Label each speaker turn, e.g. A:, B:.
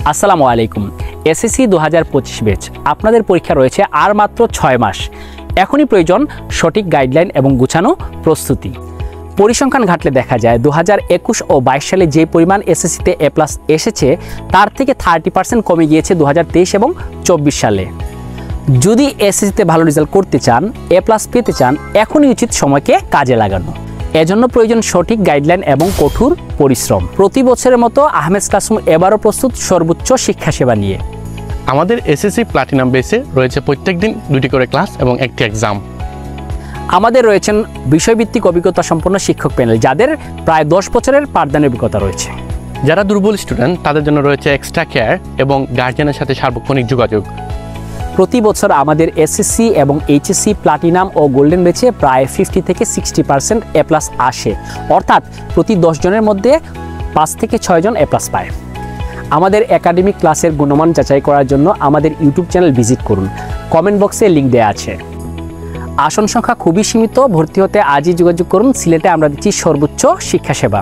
A: আসসালামু আলাইকুম। SSC 2025 batch আপনাদের পরীক্ষা রয়েছে আর মাত্র 6 মাস। এখনই প্রয়োজন সঠিক গাইডলাইন এবং গুছানো প্রস্তুতি। পরিসংখ্যান ঘাটলে দেখা যায় 2021 ও 22 সালে যে পরিমাণ এসএসসিতে এ প্লাস এসেছে তার থেকে 30% কমে গিয়েছে 2023 এবং 24 সালে। যদি এসএসসিতে ভালো রেজাল্ট করতে চান, এ প্লাস পেতে চান, এখনই উচিত সময়কে কাজে লাগানো। এজন্য প্রয়োজন সঠিক গাইডলাইন এবং কঠোর পরিশ্রম। প্রতি বছরের মতো আহমেদ ক্লাসরুম এবারও প্রস্তুত সর্বোচ্চ শিক্ষা সেবা নিয়ে।
B: আমাদের এসএসসি প্লাটিনাম বেসে রয়েছে প্রত্যেকদিন 2টি করে ক্লাস এবং একটি এক্সাম।
A: আমাদের রয়েছেন বিষয়ভিত্তিক অভিজ্ঞতা সম্পন্ন শিক্ষক প্যানেল, যাদের প্রায় 10 বছরের পাঠদানের অভিজ্ঞতা রয়েছে।
B: যারা দুর্বল স্টুডেন্ট তাদের জন্য রয়েছে এক্সট্রা কেয়ার এবং গার্জিয়ানের সাথে সার্বক্ষণিক যোগাযোগ।
A: প্রতি বছর আমাদের এসএসসি এবং এইচএসসি প্লাটিনাম ও গোল্ডেন ব্যাচে প্রায় 50 থেকে 60% এ প্লাস আসে, অর্থাৎ প্রতি 10 জনের মধ্যে 5 থেকে 6 জন এ প্লাস পায়। আমাদের একাডেমিক ক্লাসের গুণমান যাচাই করার জন্য আমাদের ইউটিউব চ্যানেল ভিজিট করুন, কমেন্ট বক্সে লিঙ্ক দেওয়া আছে। আসন সংখ্যা খুবই সীমিত, ভর্তি হতে আজই যোগাযোগ করুন। সিলেটে আমরা দিচ্ছি সর্বোচ্চ শিক্ষা সেবা।